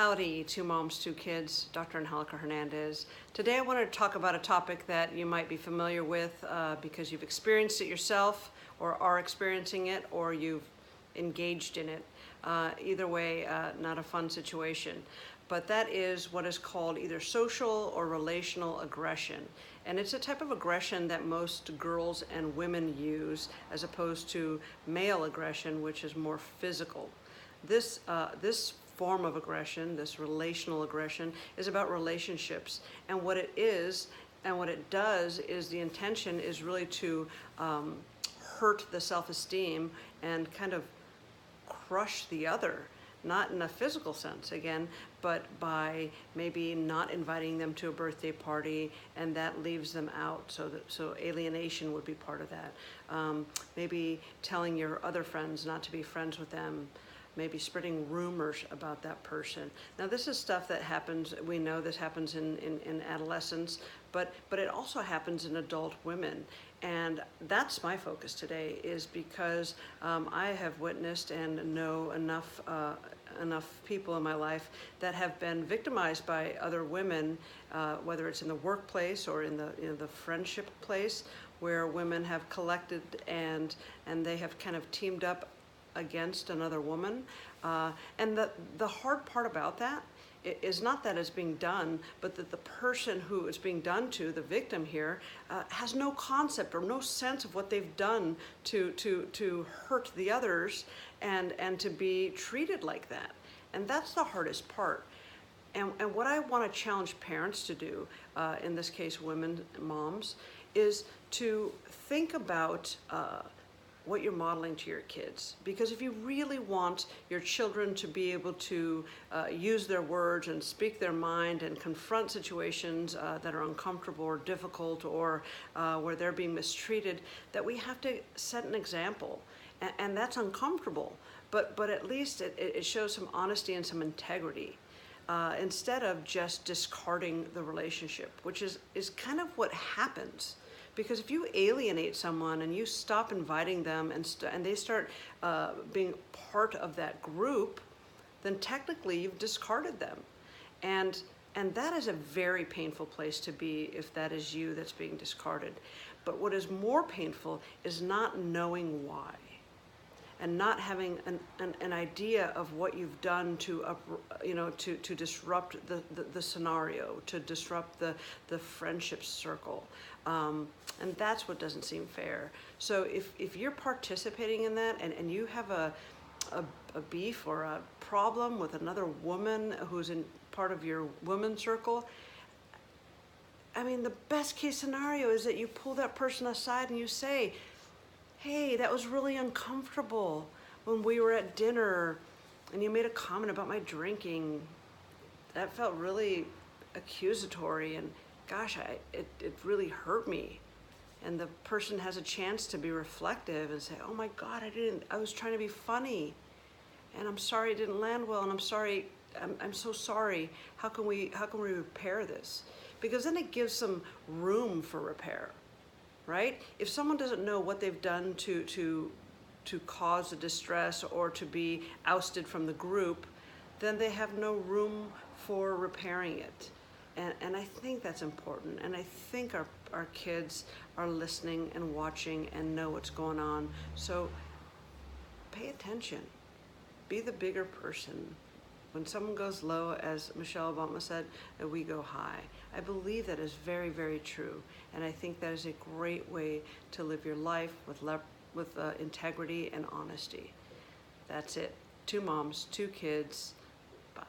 Howdy, two moms, two kids, Dr. Angelica Hernandez. Today I wanted to talk about a topic that you might be familiar with because you've experienced it yourself or are experiencing it or you've engaged in it. Either way, not a fun situation. But that is what is called either social or relational aggression. And it's a type of aggression that most girls and women use as opposed to male aggression, which is more physical. This form of aggression, this relational aggression, is about relationships. And what it is and what it does is the intention is really to hurt the self-esteem and kind of crush the other. Not in a physical sense, again, but by maybe not inviting them to a birthday party, and that leaves them out. So alienation would be part of that. Maybe telling your other friends not to be friends with them. Maybe spreading rumors about that person. Now, this is stuff that happens. We know this happens in adolescence, but it also happens in adult women. And that's my focus today, is because I have witnessed and know enough people in my life that have been victimized by other women, whether it's in the workplace or in the friendship place, where women have collected and they have kind of teamed up against another woman. And the hard part about that is not that it's being done, but that the person who it's being done to, the victim here, has no concept or no sense of what they've done to hurt the others and to be treated like that. And that's the hardest part. And what I want to challenge parents to do, in this case women, moms, is to think about what you're modeling to your kids. Because if you really want your children to be able to use their words and speak their mind and confront situations that are uncomfortable or difficult or where they're being mistreated, that we have to set an example. And that's uncomfortable, but at least it shows some honesty and some integrity. Instead of just discarding the relationship, which is kind of what happens. Because if you alienate someone and you stop inviting them and they start being part of that group, then technically you've discarded them. And that is a very painful place to be if that is you that's being discarded. But what is more painful is not knowing why and not having an idea of what you've done to disrupt the scenario, to disrupt the friendship circle. And that's what doesn't seem fair. So if you're participating in that and you have a beef or a problem with another woman who's in part of your women's circle, I mean, the best case scenario is that you pull that person aside and you say, hey, that was really uncomfortable when we were at dinner and you made a comment about my drinking. That felt really accusatory, and gosh, it really hurt me. And the person has a chance to be reflective and say, oh my God, I was trying to be funny, and I'm sorry it didn't land well, and I'm sorry, I'm so sorry. How can we repair this? Because then it gives some room for repair. Right? If someone doesn't know what they've done to cause the distress or to be ousted from the group, then they have no room for repairing it. And I think that's important. And I think our kids are listening and watching and know what's going on. So pay attention. Be the bigger person. When someone goes low, as Michelle Obama said, we go high. I believe that is very, very true. And I think that is a great way to live your life with integrity and honesty. That's it. Two moms, two kids. Bye.